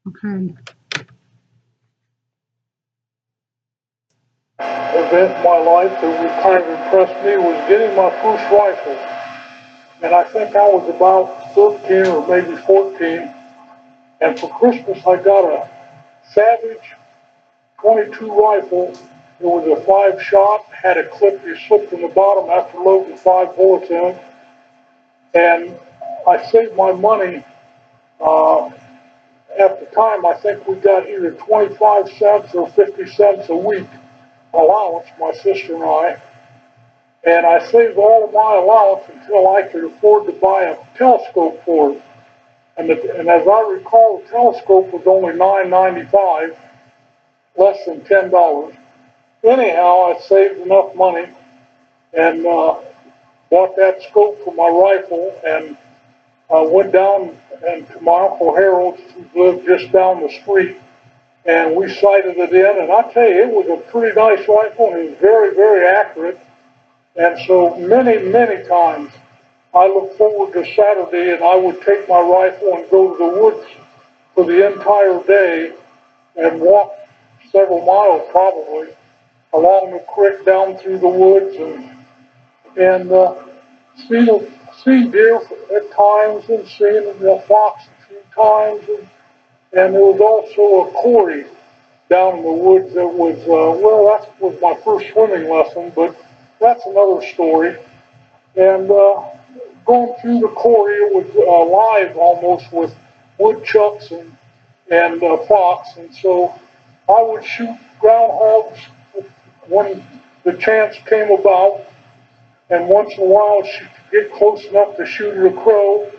Okay. Event in my life that would kind of impress me was getting my first rifle. And I think I was about 13 or maybe 14. And for Christmas, I got a Savage 22 rifle. It was a 5-shot, had a clip you slipped in the bottom after loading 5 bullets in it. And I saved my money. Uh, at the time, I think we got either 25 cents or 50 cents a week allowance, my sister and I. And I saved all of my allowance until I could afford to buy a telescope for it. And as I recall, the telescope was only $9.95, less than $10. Anyhow, I saved enough money and bought that scope for my rifle and went down and to my Uncle Harold's, who lived just down the street, and we sighted it in. And I tell you, it was a pretty nice rifle, and it was very, very accurate. And so many times I look forward to Saturday, and I would take my rifle and go to the woods for the entire day and walk several miles probably along the creek down through the woods and see deer at times and seeing the fox a few times and there was also a quarry down in the woods that was that was my first swimming lesson, but that's another story. And going through the quarry, it was live almost with woodchucks and fox, and so I would shoot groundhogs when the chance came about, and once in a while get close enough to shoot a crow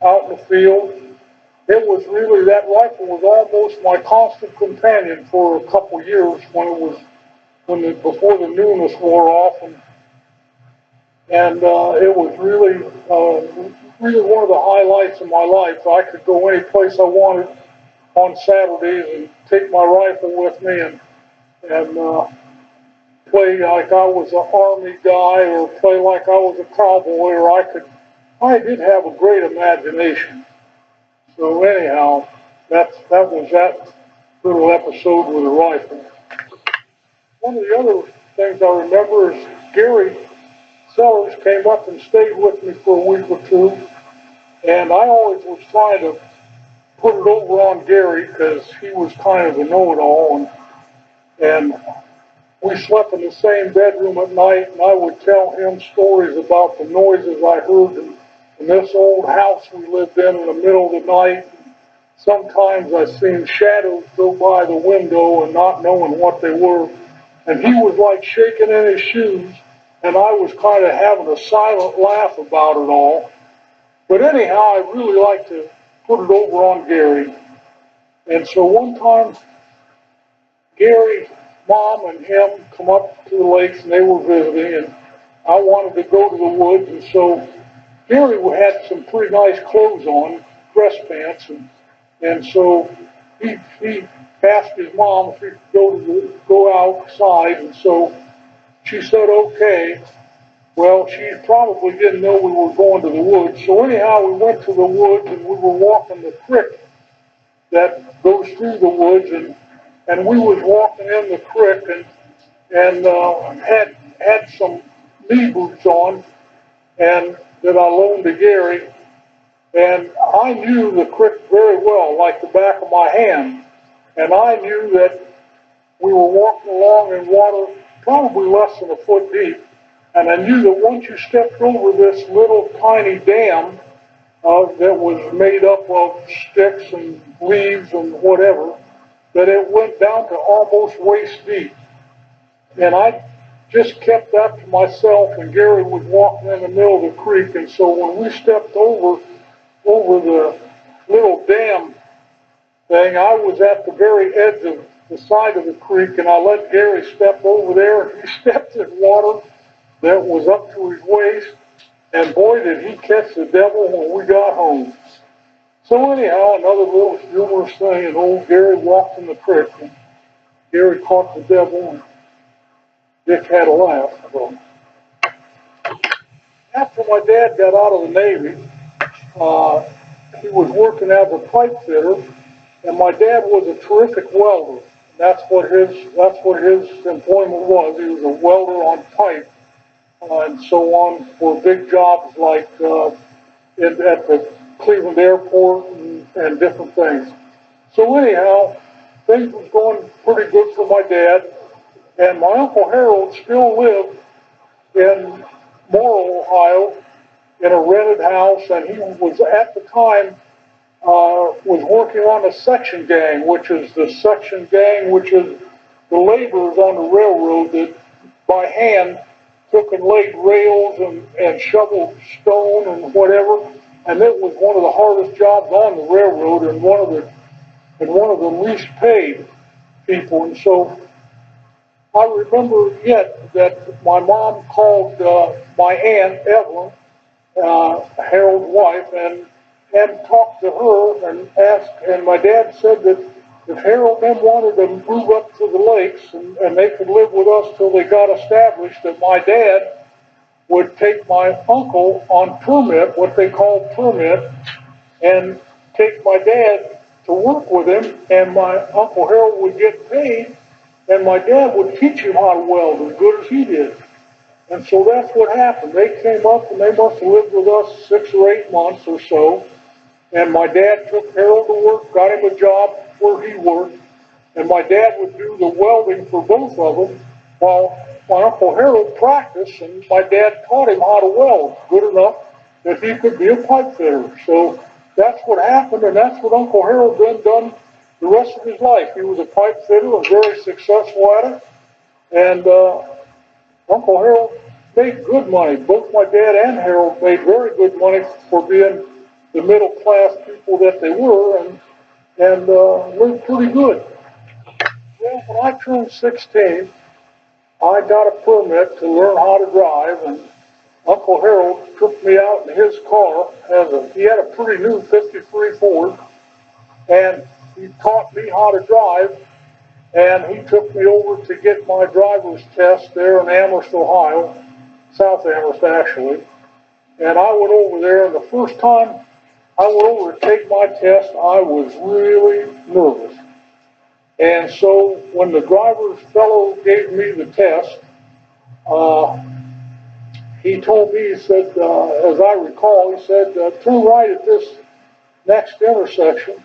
out in the field. It was really, that rifle was almost my constant companion for a couple of years before the newness wore off, and it was really one of the highlights of my life. I could go any place I wanted on Saturdays and take my rifle with me and play like I was an army guy or play like I was a cowboy, or I did have a great imagination. So anyhow, that was that little episode with a rifle. One of the other things I remember is Gary Sellers came up and stayed with me for a week or two, and I always was trying to put it over on Gary because he was kind of a know-it-all, and we slept in the same bedroom at night, and I would tell him stories about the noises I heard in this old house we lived in the middle of the night. Sometimes I seen shadows go by the window and not knowing what they were. And he was like shaking in his shoes, and I was kind of having a silent laugh about it all. But anyhow, I really like to put it over on Gary. And so one time, Gary's mom and him come up to the lakes, and they were visiting, and I wanted to go to the woods, and so Gary had some pretty nice clothes on, dress pants, and so he asked his mom if he could go outside, and so she said okay. Well, she probably didn't know we were going to the woods. So anyhow, we went to the woods and we were walking the creek that goes through the woods, and we was walking in the creek and had some knee boots on and that I loaned to Gary, and I knew the creek very well, like the back of my hand. And I knew that we were walking along in water probably less than a foot deep. And I knew that once you stepped over this little tiny dam that was made up of sticks and leaves and whatever, that it went down to almost waist deep. And I just kept that to myself, and Gary was walking in the middle of the creek, and so when we stepped over the little dam thing, I was at the very edge of the side of the creek, and I let Gary step over there, and he stepped in water that was up to his waist, and boy, did he catch the devil when we got home. So anyhow, another little humorous thing, and old Gary walked in the creek, and Gary caught the devil, and Dick had a laugh. So, after my dad got out of the Navy, he was working as a pipe fitter, And my dad was a terrific welder. That's what his employment was. He was a welder on pipe and so on for big jobs like at the Cleveland Airport and different things. So anyhow, things was going pretty good for my dad, and my Uncle Harold still lived in Morrow, Ohio, in a rented house, and he was at the time was working on a section gang, which is the section gang, which is the laborers on the railroad that by hand took and laid rails and shoveled stone and whatever. And it was one of the hardest jobs on the railroad and one of the least paid people. And so I remember yet that my mom called my aunt Evelyn, Harold's wife, and talked to her and asked. And my dad said that if Harold then wanted to move up to the lakes and they could live with us till they got established, that my dad would take my uncle on permit, what they called permit, and take my dad to work with him, and my Uncle Harold would get paid, and my dad would teach him how to weld as good as he did. And so that's what happened. They came up and they must have lived with us 6 or 8 months or so. And my dad took Harold to work, got him a job where he worked, and my dad would do the welding for both of them while my Uncle Harold practiced, and my dad taught him how to weld good enough that he could be a pipe fitter. So that's what happened, and that's what Uncle Harold then done the rest of his life. He was a pipe fitter and very successful at it, and Uncle Harold made good money. Both my dad and Harold made very good money for being the middle class people that they were, and lived pretty good. Well, when I turned 16, I got a permit to learn how to drive, and Uncle Harold took me out in his car. He had a pretty new '53 Ford, and he taught me how to drive. And he took me over to get my driver's test there in Amherst, Ohio, South Amherst actually. And I went over there, and the first time I went over to take my test, I was really nervous. And so when the driver's fellow gave me the test, uh, he told me, he said, as I recall, he said, turn right at this next intersection,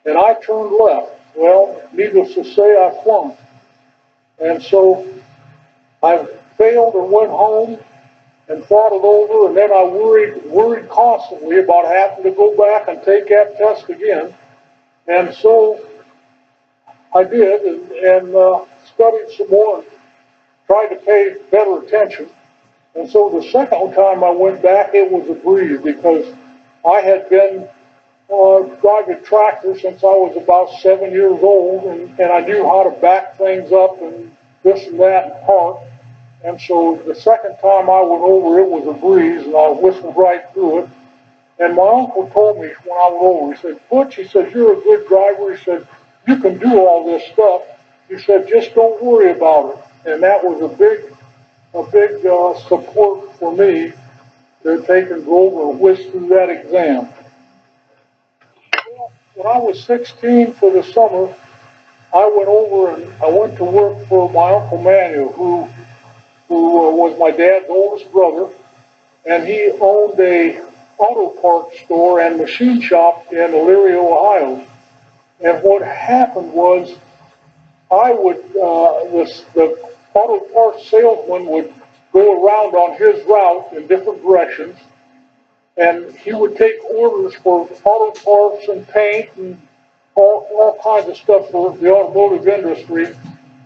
and I turned left. Well, needless to say, I flunked. And so I failed and went home and thought it over, and then I worried constantly about having to go back and take that test again. And so I did, and studied some more and tried to pay better attention. And so the second time I went back, it was a breeze because I had been driving tractor since I was about 7 years old, and I knew how to back things up and this and that and park. And so the second time I went over, it was a breeze, and I whistled right through it. And my uncle told me when I went over, he said, Butch, he said, you're a good driver. He said, you can do all this stuff. He said, just don't worry about it. And that was a big support for me to take and go over and whisk through that exam. Well, when I was 16 for the summer, I went over and I went to work for my Uncle Manuel, who was my dad's oldest brother, and he owned a auto parts store and machine shop in Elyria, Ohio. And what happened was, the auto parts salesman would go around on his route in different directions, and he would take orders for auto parts and paint and all kinds of stuff for the automotive industry.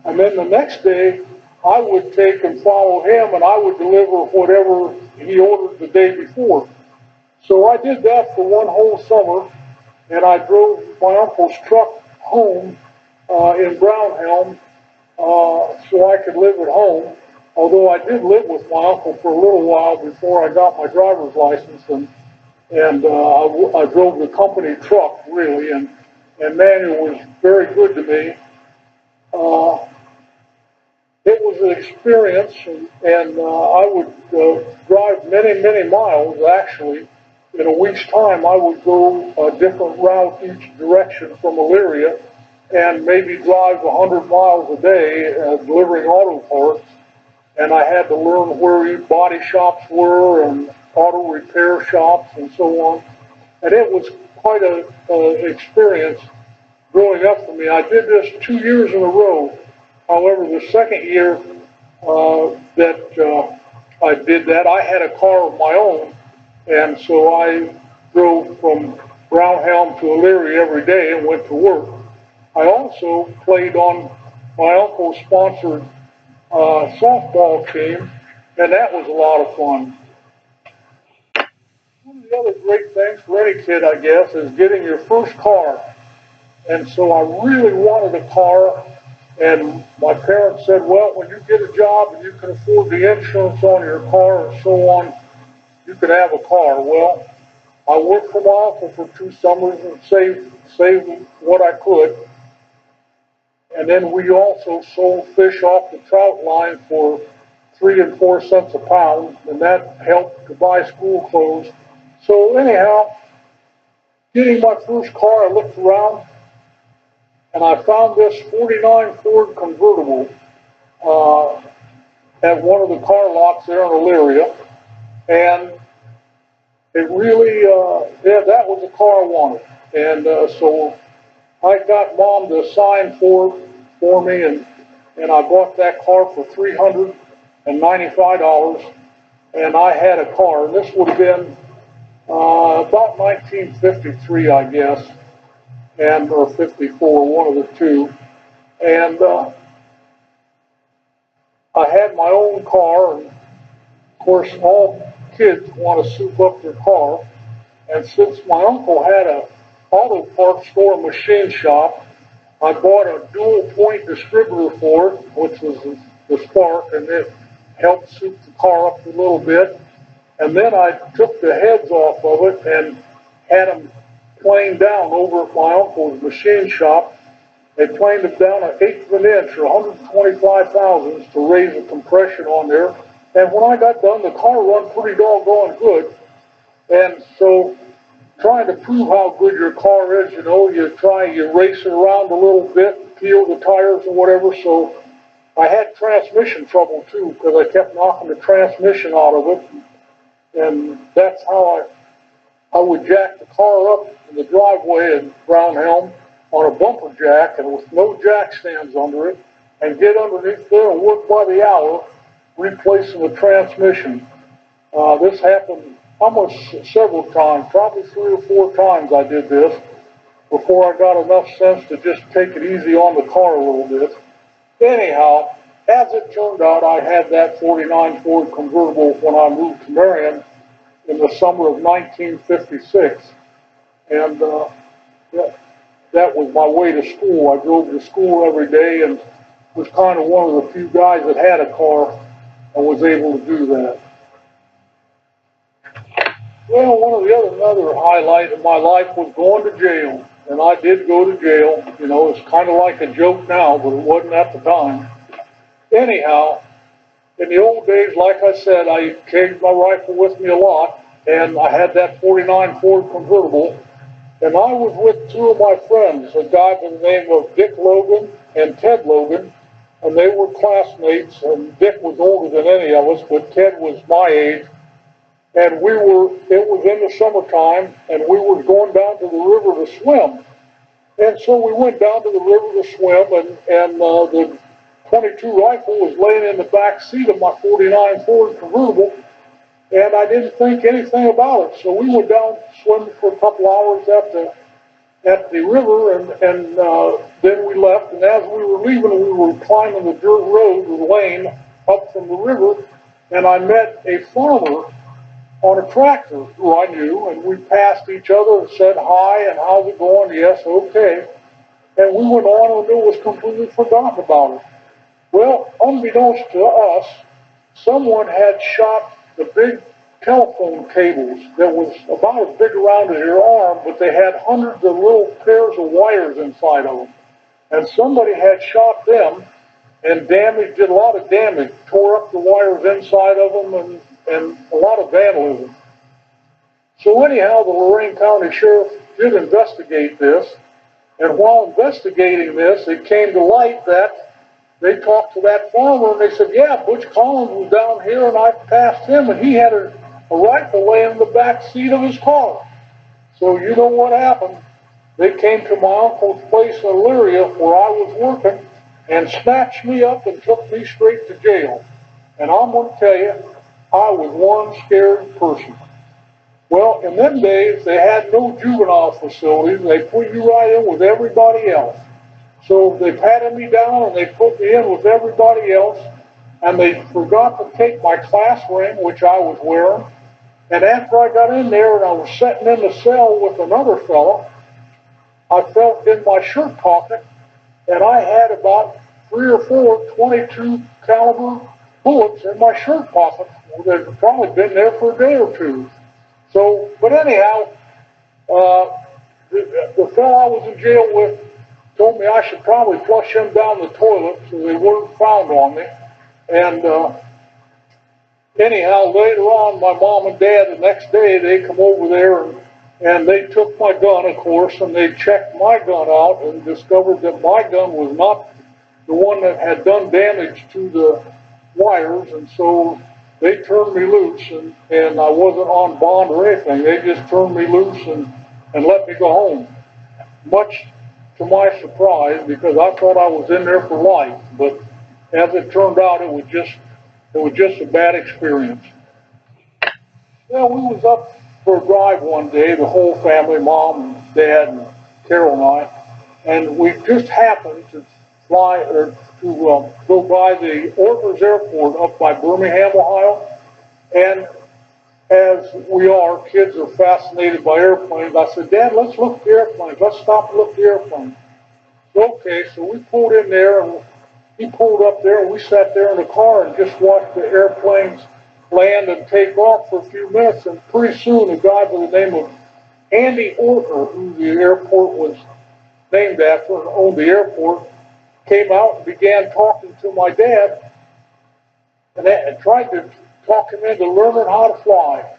And then the next day, I would take and follow him, and I would deliver whatever he ordered the day before. So I did that for one whole summer, and I drove my uncle's truck home in Brownhelm so I could live at home. Although I did live with my uncle for a little while before I got my driver's license, and I drove the company truck really, and Manuel was very good to me. Uh, it was an experience, and I would drive many, many miles actually in a week's time, I would go a different route each direction from Elyria and maybe drive 100 miles a day delivering auto parts. And I had to learn where body shops were and auto repair shops and so on. And it was quite a experience growing up for me. I did this 2 years in a row. However, the second year that I did that, I had a car of my own, and so I drove from Brown Helm to Elyria every day and went to work. I also played on my uncle's sponsored softball team, and that was a lot of fun. One of the other great things for any kid, I guess, is getting your first car. And so I really wanted a car, and my parents said, well, when you get a job and you can afford the insurance on your car and so on, you can have a car. Well, I worked for my uncle for 2 summers and saved what I could. And then we also sold fish off the trout line for 3 and 4 cents a pound, and that helped to buy school clothes. So anyhow, getting my first car, I looked around, and I found this 49 Ford convertible at one of the car lots there in Elyria, and it really, yeah, that was the car I wanted. And so I got Mom to sign for me, and I bought that car for $395, and I had a car. And this would have been about 1953, I guess, and or 54, one of the two. And I had my own car, and of course, all kids want to soup up their car. And since my uncle had a auto parts store machine shop, I bought a dual point distributor for it, which was the Spark, and it helped soup the car up a little bit. And then I took the heads off of it and had them planed down over at my uncle's machine shop. They planed them down an eighth of an inch or 125 thousandths to raise the compression on there. And when I got done, the car run pretty doggone good. And so trying to prove how good your car is, you race it around a little bit, peel the tires or whatever. So I had transmission trouble too, because I kept knocking the transmission out of it. And that's how I would jack the car up in the driveway in Brown Helm on a bumper jack and with no jack stands under it, and get underneath there and work by the hour replacing the transmission. This happened almost several times, probably 3 or 4 times I did this before I got enough sense to just take it easy on the car a little bit. Anyhow, as it turned out, I had that 49 Ford convertible when I moved to Marion in the summer of 1956. And that was my way to school. I drove to school every day and was kind of one of the few guys that had a car and was able to do that. Well, one of the another highlight of my life was going to jail. And I did go to jail. You know, it's kind of like a joke now, but it wasn't at the time. Anyhow, in the old days, like I said, I carried my rifle with me a lot, and I had that 49 Ford convertible, and I was with 2 of my friends, a guy by the name of Dick Logan and Ted Logan, and they were classmates, and Dick was older than any of us, but Ted was my age, and it was in the summertime, and we were going down to the river to swim. And so we went down to the river to swim, and the 22 rifle was laying in the back seat of my 49 Ford convertible, and I didn't think anything about it. So we went down swimming for a couple hours at the river, and then we left. And as we were leaving, we were climbing the dirt road, the lane up from the river, and I met a farmer on a tractor who I knew, and we passed each other and said hi and how's it going? Yes, okay. And we went on, and it was completely forgotten about it. Well, unbeknownst to us, someone had shot the big telephone cables that was about as big around as your arm, but they had hundreds of little pairs of wires inside of them. And somebody had shot them and did a lot of damage, tore up the wires inside of them, and a lot of vandalism. So anyhow, the Lorain County Sheriff did investigate this, and while investigating this, it came to light that they talked to that farmer, and they said, yeah, Butch Collins was down here, and I passed him, and he had a rifle laying in the back seat of his car. So you know what happened. They came to my uncle's place in Elyria where I was working and snatched me up and took me straight to jail. And I'm going to tell you, I was one scared person. Well, in them days, they had no juvenile facilities. They put you right in with everybody else. So they patted me down and they put me in with everybody else. And they forgot to take my class ring, which I was wearing. And after I got in there and I was sitting in the cell with another fellow, I felt in my shirt pocket, and I had about 3 or 4 22 caliber bullets in my shirt pocket. They'd probably been there for a day or two. So, but anyhow, the fellow I was in jail with told me I should probably flush him down the toilet so they weren't found on me. And anyhow, later on, my mom and dad, the next day, they come over there and they took my gun, of course, and they checked my gun out and discovered that my gun was not the one that had done damage to the wires, and so they turned me loose, and I wasn't on bond or anything. They just turned me loose and let me go home. Much to my surprise, because I thought I was in there for life, but as it turned out, it was just a bad experience. Well, we was up for a drive one day, the whole family, mom and dad and Carol and I, and we just happened to fly or to go by the Ordnance Airport up by Birmingham, Ohio, and as we are, kids are fascinated by airplanes. I said, Dad, let's look at the airplanes. Let's stop and look at the airplanes. Okay, so we pulled in there, and he pulled up there, and we sat there in the car and just watched the airplanes land and take off for a few minutes, and pretty soon a guy by the name of Andy Orker, who the airport was named after and owned the airport, came out and began talking to my dad and tried to talk him into learning how to fly.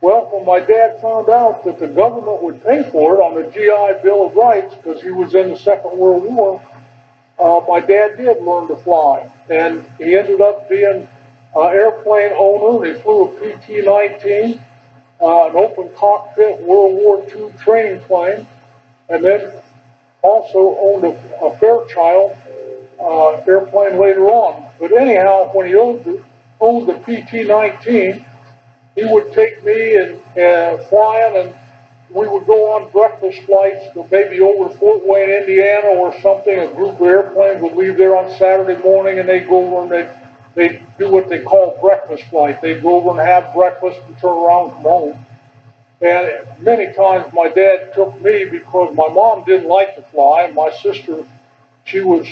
Well, when my dad found out that the government would pay for it on the GI Bill of Rights, because he was in the Second World War, my dad did learn to fly. And he ended up being an airplane owner. He flew a PT-19, an open cockpit World War II training plane, and then also owned a Fairchild airplane later on. But anyhow, when he owned the PT-19, he would take me and flying, and we would go on breakfast flights to maybe over Fort Wayne, Indiana, or something. A group of airplanes would leave there on Saturday morning, and they'd go over and they'd do what they call breakfast flight. They'd go over and have breakfast and turn around and come home. And many times my dad took me because my mom didn't like to fly. My sister, she was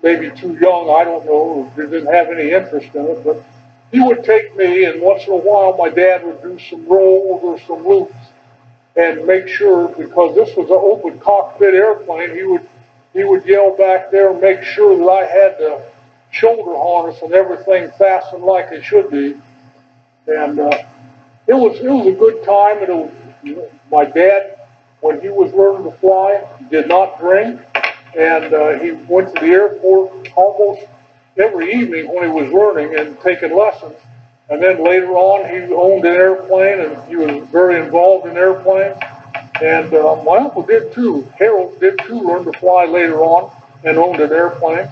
maybe too young, I don't know, didn't have any interest in it, but he would take me, and once in a while my dad would do some rolls or some loops and make sure, because this was an open cockpit airplane, he would yell back there and make sure that I had the shoulder harness and everything fastened like it should be. And it was a good time, and my dad, when he was learning to fly, did not drink, and he went to the airport almost every evening when he was learning and taking lessons. And then later on, he owned an airplane, and he was very involved in airplanes. And my uncle did too. Harold did too, learn to fly later on and owned an airplane.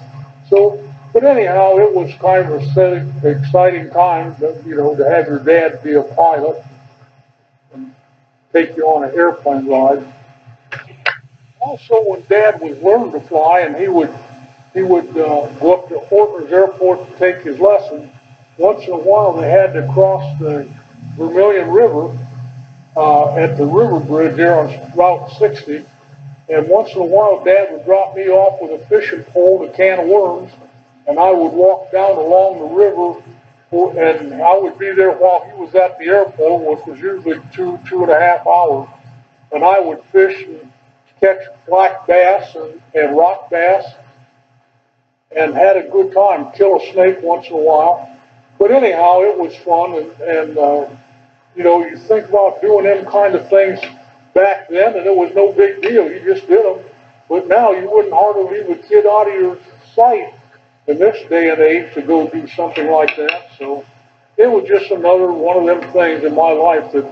So, but anyhow, it was kind of an exciting time, to have your dad be a pilot and take you on an airplane ride. Also, when Dad was learning to fly, and he would go up to Ordnance Airport to take his lesson. Once in a while, they had to cross the Vermilion River at the river bridge there on Route 60. And once in a while, Dad would drop me off with a fishing pole, a can of worms, and I would walk down along the river, and I would be there while he was at the airport, which was usually 2.5 hours. And I would fish and catch black bass and rock bass, and had a good time, kill a snake once in a while. But anyhow, it was fun, and You know, you think about doing them kind of things back then, and it was no big deal. You just did them. But now you wouldn't hardly leave a kid out of your sight in this day and age to go do something like that. So it was just another one of them things in my life that,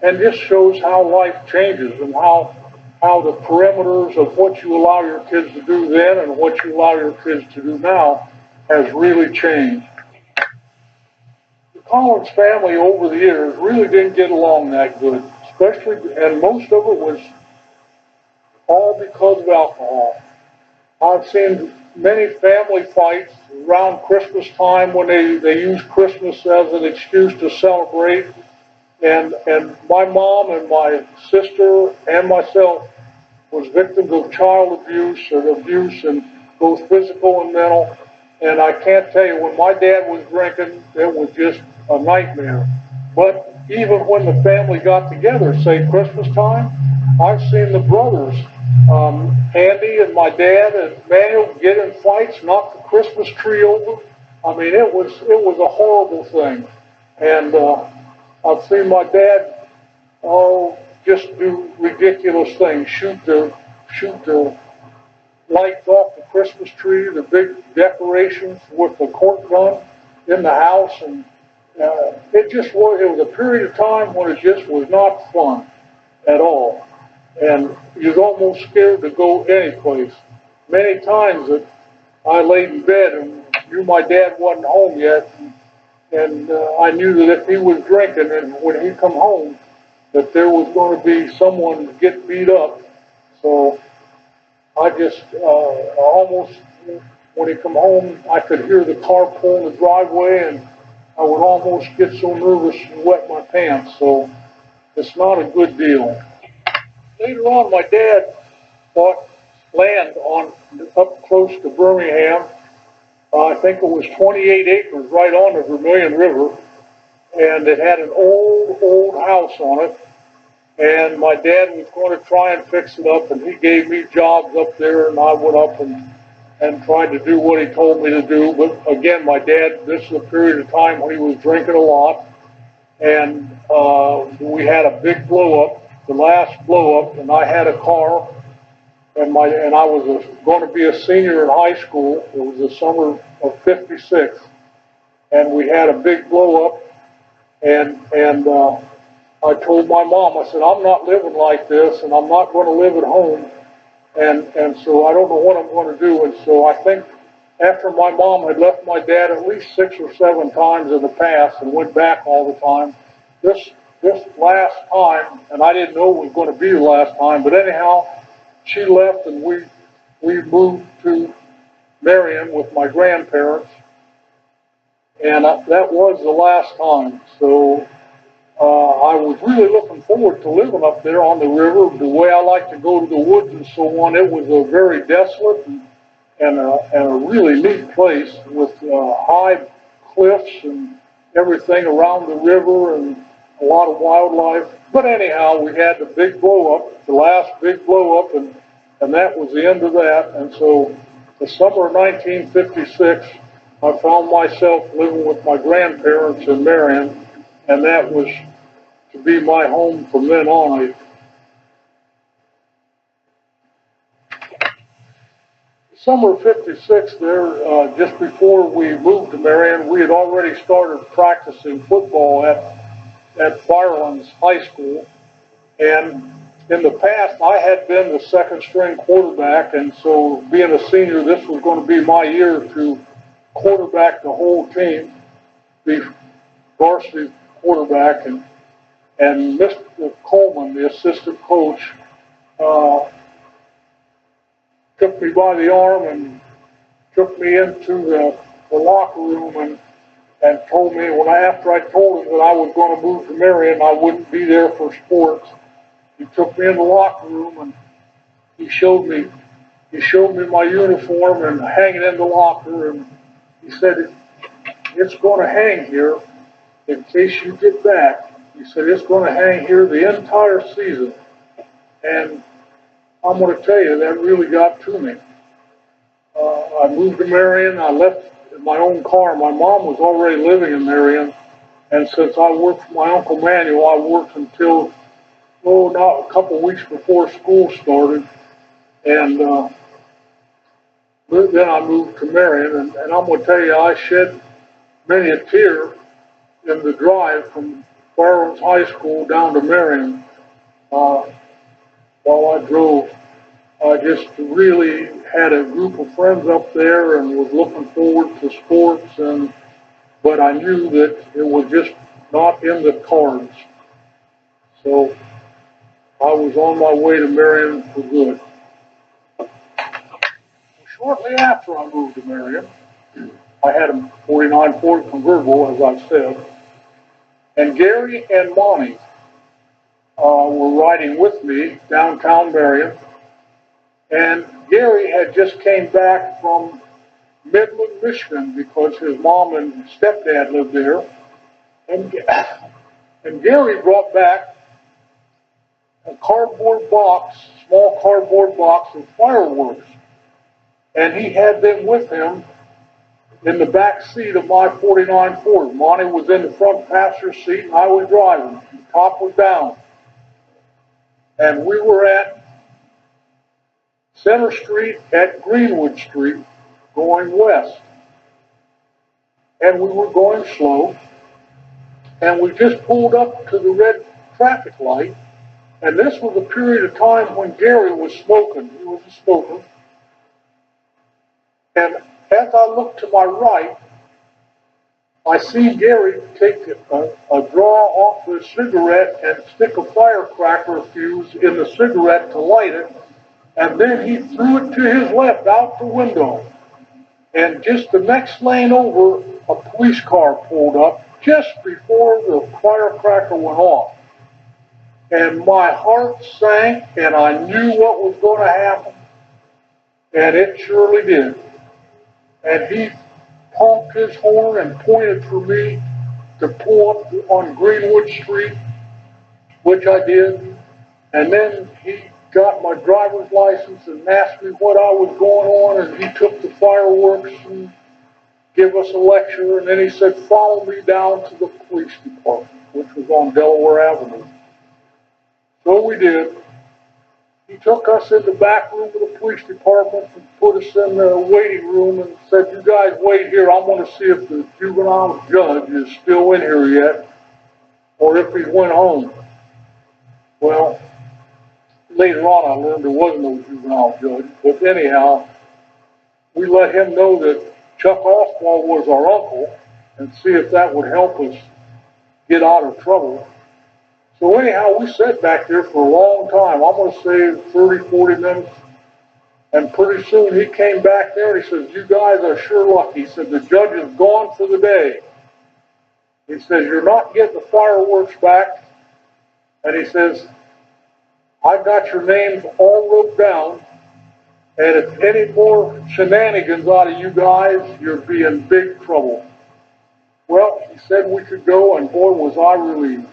and just shows how life changes and how the perimeters of what you allow your kids to do then and what you allow your kids to do now has really changed. The Collins family over the years really didn't get along that good, especially, and most of it was all because of alcohol. I've seen many family fights around Christmas time when they use Christmas as an excuse to celebrate. And my mom and my sister and myself was victims of child abuse and both physical and mental. And I can't tell you, when my dad was drinking, it was just a nightmare. But even when the family got together, say Christmas time, I've seen the brothers, Andy and my dad and Manuel, get in fights, knock the Christmas tree over. I mean, it was a horrible thing. And I've seen my dad, just do ridiculous things, shoot the lights off the Christmas tree, the big decorations with the cork gun in the house, and it was a period of time when it just was not fun at all, and you're almost scared to go any place. Many times that I laid in bed and knew my dad wasn't home yet, and I knew that if he was drinking and when he come home, that there was going to be someone to get beat up. So I just almost, when he come home, I could hear the car pulling the driveway, and I would almost get so nervous and wet my pants. So it's not a good deal. Later on, my dad bought land on up close to Birmingham. I think it was 28 acres right on the Vermilion River, and it had an old house on it. And my dad was going to try and fix it up, and he gave me jobs up there, and I went up and tried to do what he told me to do. But again, my dad, this is a period of time when he was drinking a lot, and we had a big blow up, the last blow up, and I had a car, and I was going to be a senior in high school. It was the summer of '56, and we had a big blow up, and I told my mom, I said, I'm not living like this, and I'm not going to live at home, and so I don't know what I'm going to do. And so I think after my mom had left my dad at least 6 or 7 times in the past and went back all the time, this last time, and I didn't know it was going to be the last time, but anyhow, she left, and we moved to Marion with my grandparents, and that was the last time. So I was really looking forward to living up there on the river. The way I like to go to the woods and so on, it was a very desolate and a really neat place with high cliffs and everything around the river and a lot of wildlife. But anyhow, we had the big blow up, the last big blow up, and that was the end of that. And so the summer of 1956, I found myself living with my grandparents in Marion, and that was to be my home from then on. Summer of '56 there, just before we moved to Marion, we had already started practicing football at Firelands High School. And in the past, I had been the second string quarterback, and so being a senior, this was going to be my year to quarterback the whole team, be varsity quarterback. And Mr. Coleman, the assistant coach, took me by the arm and took me into the locker room and told me after I told him that I was going to move to Marion, I wouldn't be there for sports. He took me in the locker room and he showed me my uniform and hanging in the locker, and he said, it's going to hang here in case you get back. He said, it's going to hang here the entire season. And I'm going to tell you, that really got to me. I moved to Marion. I left in my own car. My mom was already living in Marion, And since I worked for my Uncle Manuel, I worked until, not a couple of weeks before school started. And then I moved to Marion. And I'm going to tell you, I shed many a tear in the drive from Firelands High School down to Marion uh, while I drove. I just really had a group of friends up there and was looking forward to sports, but I knew that it was just not in the cards. So I was on my way to Marion for good. Shortly after I moved to Marion, I had a 49 Ford convertible, as I said, and Gary and Monty were riding with me downtown Marion, and Gary had just came back from Midland, Michigan, because his mom and stepdad lived there, and Gary brought back a small cardboard box of fireworks, and he had them with him in the back seat of my 49 Ford. Monty was in the front passenger seat, and I was driving. The top was down. And we were at Center Street at Greenwood Street going west. And we were going slow. And we just pulled up to the red traffic light. And this was a period of time when Gary was smoking. He was a smoker. And as I looked to my right, I see Gary take a draw off his cigarette and stick a firecracker fuse in the cigarette to light it, and then he threw it to his left out the window. And just the next lane over, a police car pulled up just before the firecracker went off. And my heart sank, and I knew what was going to happen, and it surely did. And he honked his horn and pointed for me to pull up on Greenwood Street, which I did. And then he got my driver's license and asked me what I was going on, and he took the fireworks and gave us a lecture, and then he said, follow me down to the police department, which was on Delaware Avenue. So we did. He took us in the back room of the police department and put us in the waiting room and said, you guys wait here. I'm going to see if the juvenile judge is still in here yet or if he went home. Well, later on I learned there was no juvenile judge. But anyhow, we let him know that Chuck Oswald was our uncle and see if that would help us get out of trouble. So anyhow, we sat back there for a long time. I'm going to say 30, 40 minutes. And pretty soon he came back there and he says, you guys are sure lucky. He said, the judge is gone for the day. He says, you're not getting the fireworks back. And he says, I've got your names all wrote down. And if any more shenanigans out of you guys, you'll be in big trouble. Well, he said we could go, and boy, was I relieved.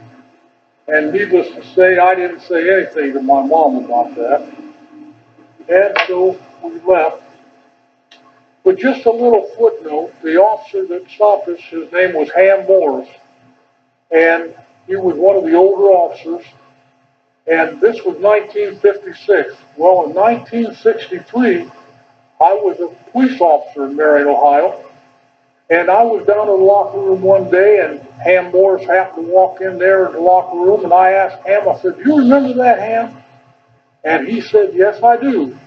And needless to say, I didn't say anything to my mom about that. And so we left. But just a little footnote, the officer that stopped us, his name was Ham Morris. And he was one of the older officers. And this was 1956. Well, in 1963, I was a police officer in Marion, Ohio. And I was down in the locker room one day, and Ham Morris happened to walk in there in the locker room, and I asked Ham, I said, do you remember that, Ham? And he said, yes, I do.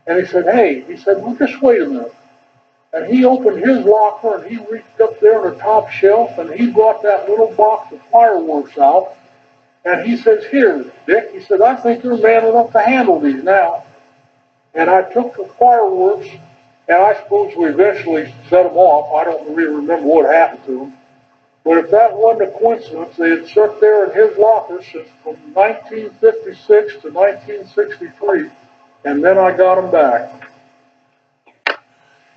And he said, hey, he said, well, just wait a minute. And he opened his locker, and he reached up there on the top shelf, and he brought that little box of fireworks out. And he says, here, Dick, he said, I think you're man enough to handle these now. And I took the fireworks, and I suppose we eventually set them off. I don't really remember what happened to them. But if that wasn't a coincidence, they had sat there in his locker since from 1956 to 1963, and then I got them back.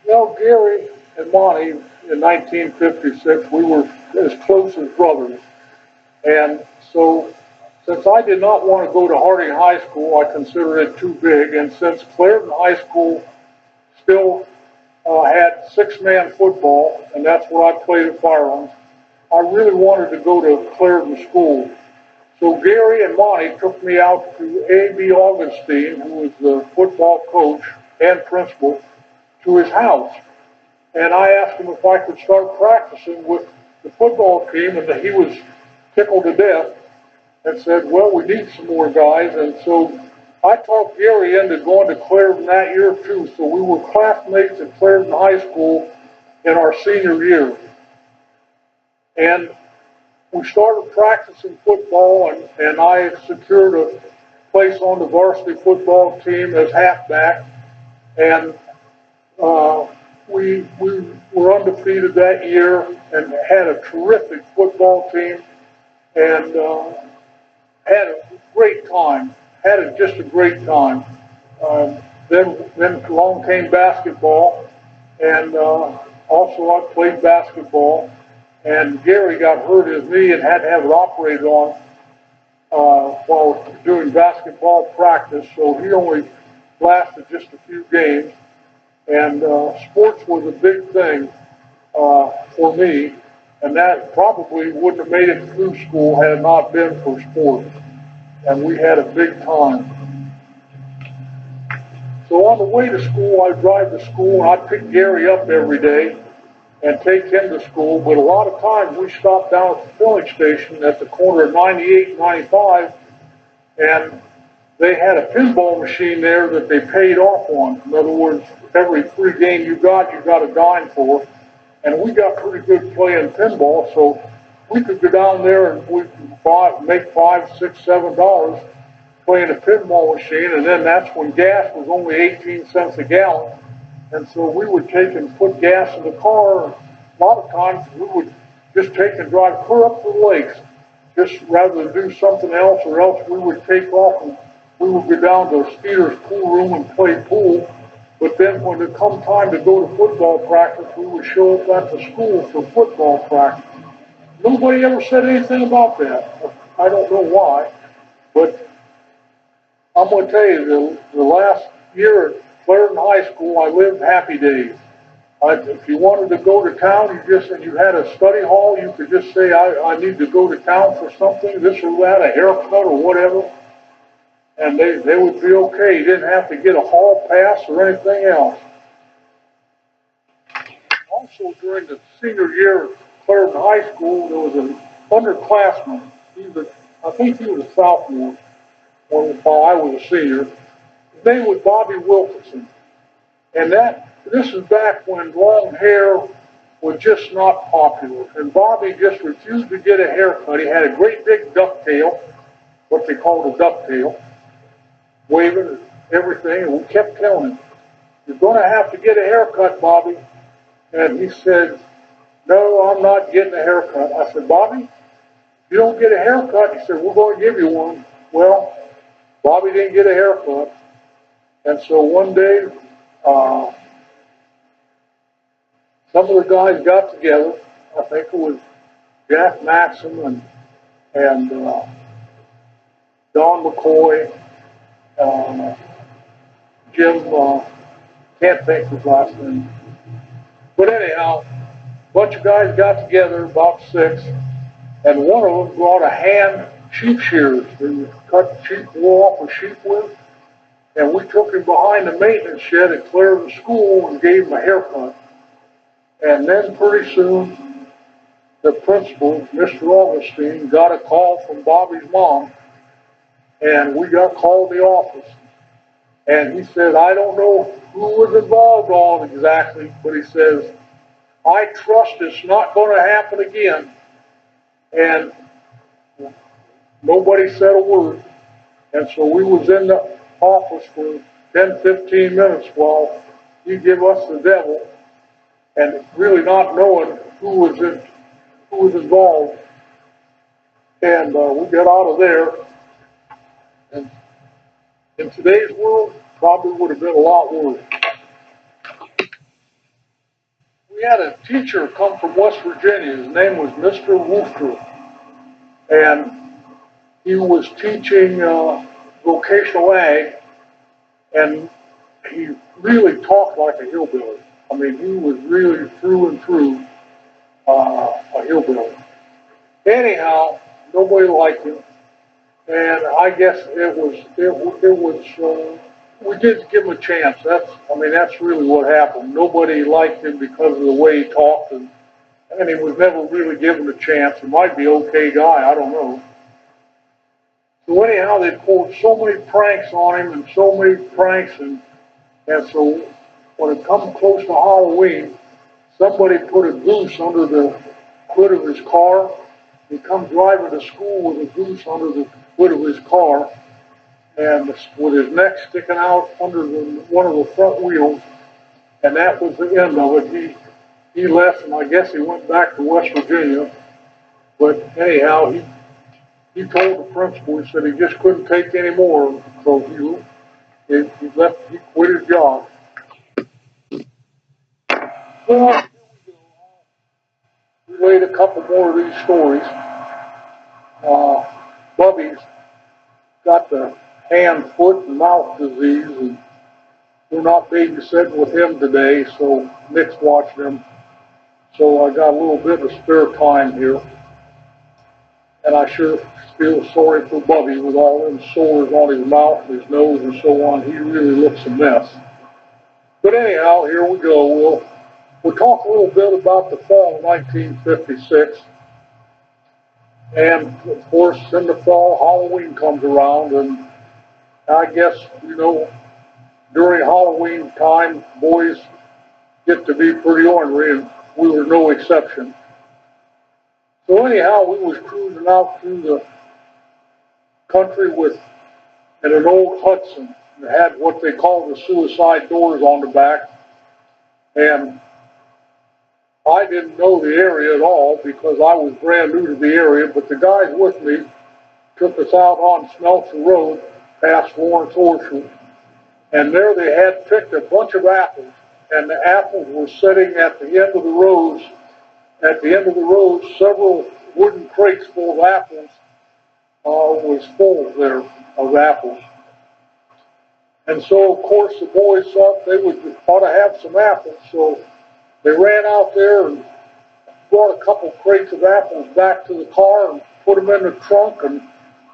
Well, Gary and Monty, in 1956, we were as close as brothers. And so, since I did not want to go to Harding High School, I considered it too big, and since Clarendon High School still had six-man football, and that's what I played at Firelands. I really wanted to go to Clarendon School. So Gary and Monty took me out to A.B. Augustine, who was the football coach and principal, to his house. And I asked him if I could start practicing with the football team, and he was tickled to death and said, well, we need some more guys. And so I talked Gary into going to Clarendon that year too. So we were classmates at Clarendon High School in our senior year. And we started practicing football, and I secured a place on the varsity football team as halfback. And we were undefeated that year and had a terrific football team, and had a great time. Just a great time. Then along came basketball, and also I played basketball. And Gary got hurt his knee and had to have it operated on while doing basketball practice, so he only lasted just a few games. And sports was a big thing for me, and that probably wouldn't have made it through school had it not been for sports. And we had a big time. So on the way to school, I drive to school, and I pick Gary up every day and take him to school. But a lot of times we stopped down at the filling station at the corner of 98 and 95, and they had a pinball machine there that they paid off on. In other words, every free game you got a dime for. And we got pretty good playing pinball, so we could go down there and we could make $5, $6, $7 playing a pinball machine, and then that's when gas was only 18 cents a gallon. And so we would take and put gas in the car. A lot of times we would just take and drive clear up to the lakes, just rather than do something else, or else we would take off and we would go down to Skeeter's pool room and play pool. But then when it come time to go to football practice, we would show up at the school for football practice. Nobody ever said anything about that. I don't know why, but I'm going to tell you, the last year at Clarendon High School, I lived happy days. If you wanted to go to town, and you had a study hall, you could just say, I need to go to town for something, this or that, a haircut or whatever, and they would be okay. You didn't have to get a hall pass or anything else. Also, during the senior year at Clarendon High School, there was an underclassman. I think he was a sophomore while I was a senior. His name was Bobby Wilkinson. And this is back when long hair was just not popular. And Bobby just refused to get a haircut. He had a great big ducktail, what they called a ducktail, waving and everything. And we kept telling him, you're going to have to get a haircut, Bobby. And he said, no, I'm not getting a haircut. I said, Bobby, if you don't get a haircut, he said, we're going to give you one. Well, Bobby didn't get a haircut. And so one day, some of the guys got together. I think it was Jack Maxim and Don McCoy, Jim, can't think of his last name. But anyhow, a bunch of guys got together, about 6, and one of them brought a hand sheep shears to cut sheep wool off with sheep with. And we took him behind the maintenance shed at Clarendon School and gave him a haircut. And then pretty soon, the principal, Mr. Augustine, got a call from Bobby's mom, and we got called to the office. And he said, I don't know who was involved on exactly, but he says, I trust it's not going to happen again. And nobody said a word. And so we was in the office for 10, 15 minutes while he gave us the devil, and really not knowing who was involved. And we got out of there. And in today's world, probably would have been a lot worse. We had a teacher come from West Virginia. His name was Mr. Wooster. And he was teaching vocational ag, and he really talked like a hillbilly. I mean, he was really through and through a hillbilly. Anyhow, nobody liked him, and I guess we didn't give him a chance. That's really what happened. Nobody liked him because of the way he talked, and he was never really given a chance. He might be an okay guy, I don't know. So anyhow, they pulled so many pranks on him and so many pranks, and so when it come close to Halloween, somebody put a goose under the hood of his car. He come driving to school with a goose under the hood of his car, and with his neck sticking out under one of the front wheels, and that was the end of it. He left, and I guess he went back to West Virginia. But anyhow, he told the principal, he said he just couldn't take any more, so he quit his job. Well, we laid a couple more of these stories. Bubby's got the hand, foot, and mouth disease, and we're not babysitting with him today, so Nick's watching him. So I got a little bit of spare time here, and I sure feel sorry for Bubby with all them sores on his mouth, his nose, and so on. He really looks a mess. But anyhow, here we go. We'll talk a little bit about the fall of 1956. And of course, in the fall, Halloween comes around, and I guess, during Halloween time, boys get to be pretty ornery, and we were no exception. So anyhow, we was cruising out through the country in an old Hudson. It had what they call the suicide doors on the back, and I didn't know the area at all because I was brand new to the area, but the guys with me took us out on Smeltzer Road past Lawrence Orchard, and there they had picked a bunch of apples, and the apples were sitting at the end of the rows. At the end of the road, several wooden crates full of apples was full there of apples. And so, of course, the boys thought they ought to have some apples, so they ran out there and brought a couple crates of apples back to the car and put them in the trunk, and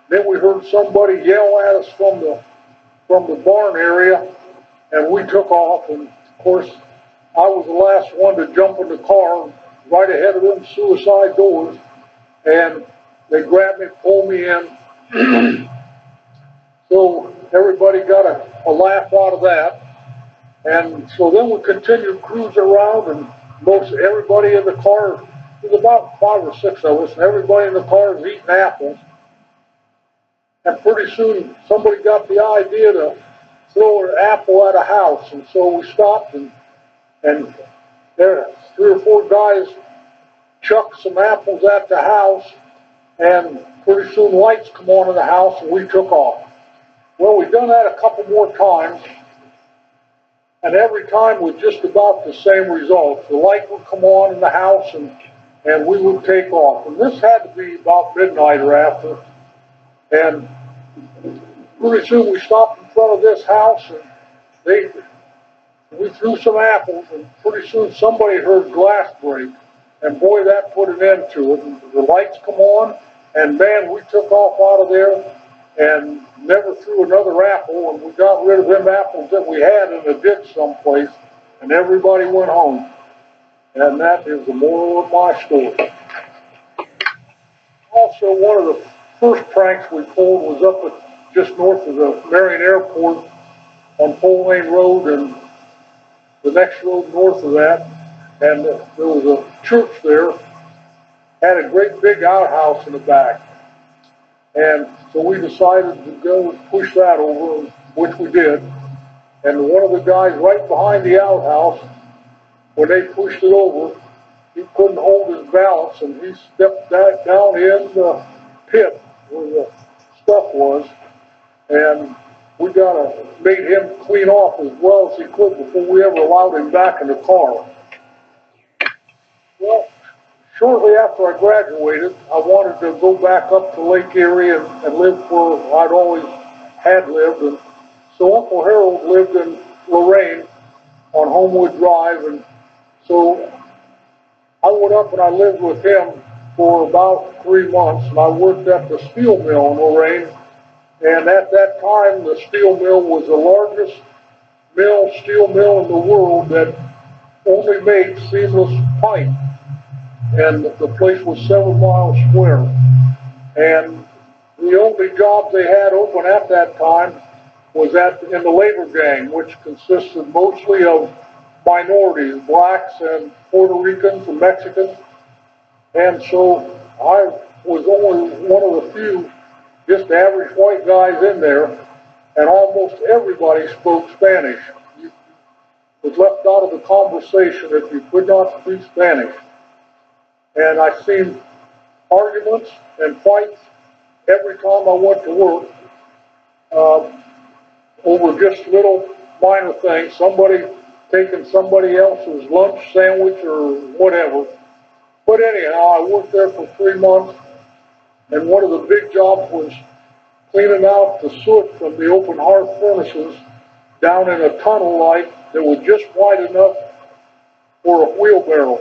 then we heard somebody yell at us from the barn area, and we took off, and of course, I was the last one to jump in the car right ahead of them suicide doors, and they grabbed me, pulled me in. So everybody got a laugh out of that. And so then we continued cruising around, and most everybody in the car, there's about 5 or 6 of us, and everybody in the car is eating apples. And pretty soon somebody got the idea to throw an apple at a house, and so we stopped, and there 3 or 4 guys chucked some apples at the house, and pretty soon lights come on in the house, and we took off. Well, we've done that a couple more times, and every time with just about the same results. The light would come on in the house, and we would take off. And this had to be about midnight or after, and pretty soon we stopped in front of this house, and we threw some apples, and pretty soon somebody heard glass break. And boy, that put an end to it. And the lights come on, and man, we took off out of there and never threw another apple, and we got rid of them apples that we had in a ditch someplace, and everybody went home. And that is the moral of my story. Also, one of the first pranks we pulled was up just north of the Marion Airport on Pole Lane Road, and the next road north of that, and there was a church there, had a great big outhouse in the back. And so we decided to go and push that over, which we did. And one of the guys right behind the outhouse, when they pushed it over, he couldn't hold his balance, and he stepped back down in the pit where the stuff was, and we made him clean off as well as he could before we ever allowed him back in the car. Well, shortly after I graduated, I wanted to go back up to Lake Erie and live where I'd always had lived. And so Uncle Harold lived in Lorain on Homewood Drive. And so I went up and I lived with him for about 3 months, and I worked at the steel mill in Lorain. And at that time, the steel mill was the largest steel mill in the world that only made seamless pipe. And the place was 7 miles square. And the only job they had open at that time was in the labor gang, which consisted mostly of minorities, blacks and Puerto Ricans and Mexicans. And so I was only one of the few just average white guys in there, and almost everybody spoke Spanish. You was left out of the conversation if you could not speak Spanish. And I seen arguments and fights every time I went to work over just little minor things, somebody taking somebody else's lunch sandwich or whatever. But anyhow, I worked there for 3 months, and one of the big jobs was cleaning out the soot from the open hearth furnaces down in a tunnel light that was just wide enough for a wheelbarrow.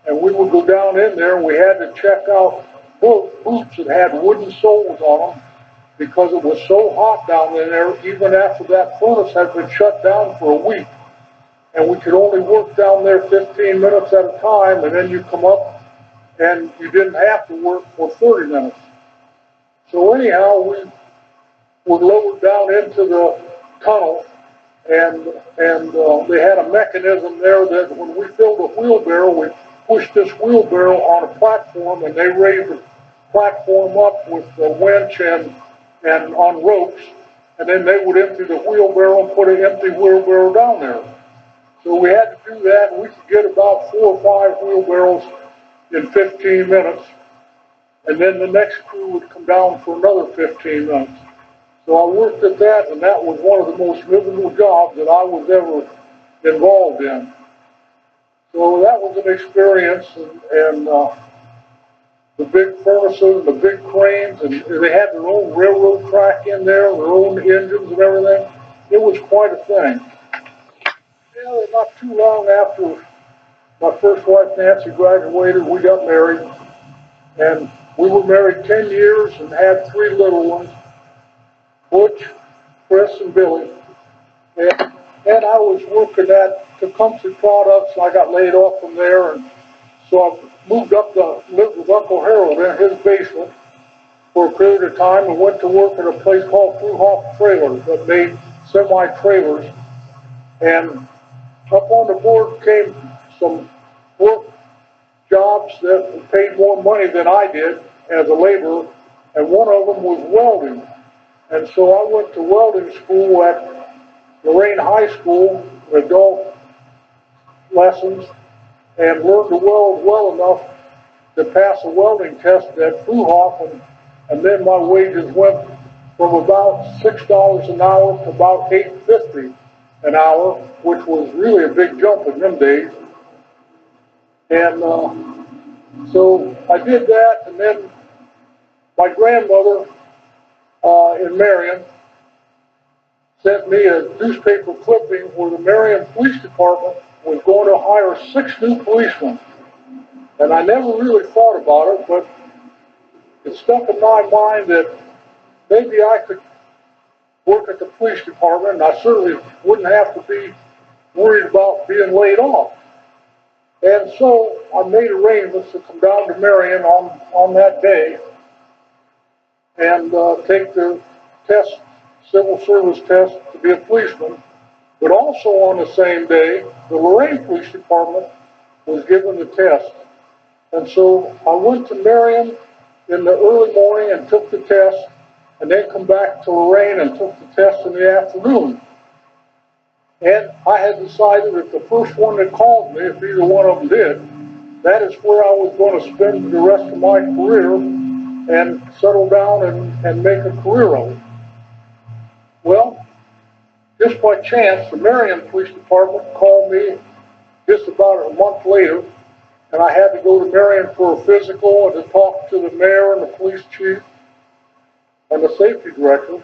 And we would go down in there, and we had to check out boots that had wooden soles on them because it was so hot down in there, even after that furnace had been shut down for a week. And we could only work down there 15 minutes at a time, and then you come up and you didn't have to work for 30 minutes. So anyhow, we were lowered down into the tunnel, and they had a mechanism there that when we filled a wheelbarrow, we pushed this wheelbarrow on a platform, and they raised the platform up with a winch and on ropes, and then they would empty the wheelbarrow and put an empty wheelbarrow down there. So we had to do that, and we could get about 4 or 5 wheelbarrows in 15 minutes, and then the next crew would come down for another 15 minutes. So I worked at that, and that was one of the most miserable jobs that I was ever involved in. So that was an experience, and the big furnaces, the big cranes, and they had their own railroad track in there, their own engines and everything. It was quite a thing. Yeah, not too long after my first wife Nancy graduated, we got married, and we were married 10 years and had 3 little ones, Butch, Chris, and Billy. And I was working at Tecumseh Products. I got laid off from there, and so I moved up to live with Uncle Harold in his basement for a period of time, and went to work at a place called Fruhoff Trailers that made semi-trailers. And up on the board came some work jobs that paid more money than I did as a laborer, and one of them was welding. And so I went to welding school at Lorain High School, adult lessons, and learned to weld well enough to pass a welding test at Fruhoff, and then my wages went from about $6 an hour to about $8.50 an hour, which was really a big jump in them days. And so I did that, and then my grandmother in Marion sent me a newspaper clipping where the Marion Police Department was going to hire 6 new policemen. And I never really thought about it, but it stuck in my mind that maybe I could work at the police department, and I certainly wouldn't have to be worried about being laid off. And so I made arrangements to come down to Marion on that day and take the test, civil service test to be a policeman. But also on the same day, the Lorain Police Department was given the test. And so I went to Marion in the early morning and took the test, and then come back to Lorain and took the test in the afternoon. And I had decided that the first one that called me, if either one of them did, that is where I was going to spend the rest of my career and settle down and make a career of it. Well, just by chance, the Marion Police Department called me just about a month later, and I had to go to Marion for a physical and to talk to the mayor and the police chief and the safety director.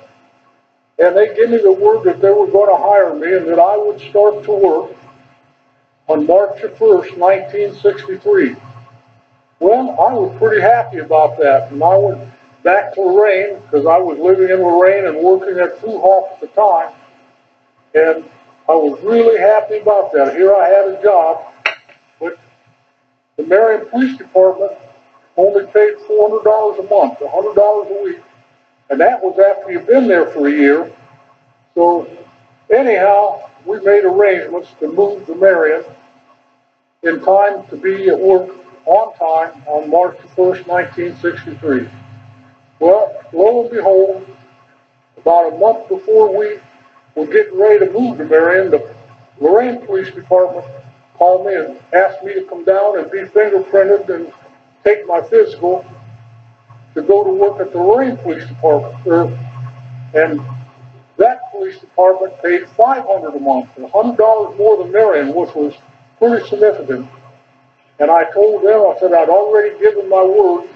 And they gave me the word that they were going to hire me and that I would start to work on March 1st, 1963. Well, I was pretty happy about that, and I went back to Lorraine because I was living in Lorraine and working at Fruhoff at the time, and I was really happy about that. Here I had a job, but the Marion Police Department only paid $400 a month, $100 a week, and that was after you've been there for a year. So anyhow, we made arrangements to move to Marion in time to be at work on time on March 1st, 1963. Well, lo and behold, about a month before we were getting ready to move to Marion, the Lorraine Police Department called me and asked me to come down and be fingerprinted and take my physical to go to work at the Lorraine Police Department. And that police department paid $500 a month, $100 more than Marion, which was pretty significant. And I told them, I said I'd already given my word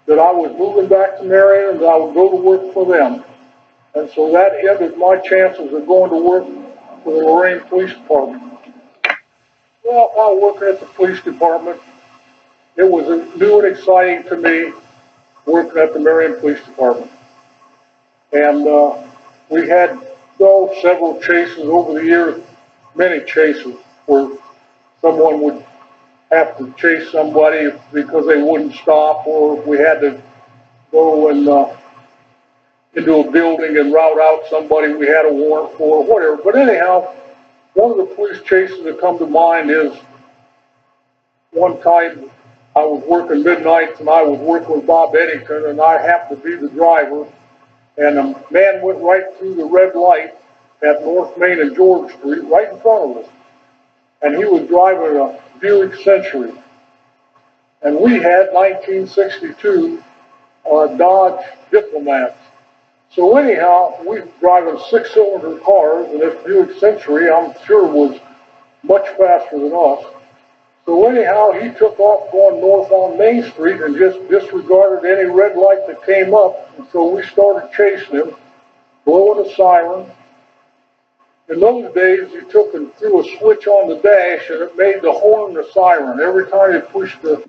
that I was moving back to Marion and that I would go to work for them. And so that ended my chances of going to work for the Lorraine Police Department. Well, while working at the police department, it was new and exciting to me working at the Marion Police Department. And we had several chases over the years, many chases where someone would have to chase somebody because they wouldn't stop, or we had to go and into a building and route out somebody we had a warrant for, or whatever. But anyhow, one of the police chases that come to mind is one time I was working midnights and I was working with Bob Eddington, and I happened to be the driver, and a man went right through the red light at North Main and George Street right in front of us. And he was driving a Buick Century. And we had 1962 Dodge Diplomats. So anyhow, we were driving six-cylinder cars, and this Buick Century, I'm sure, was much faster than us. So anyhow, he took off going north on Main Street and just disregarded any red light that came up. And so we started chasing him, blowing a siren. In those days, you took and threw a switch on the dash, and it made the horn the siren. Every time you pushed the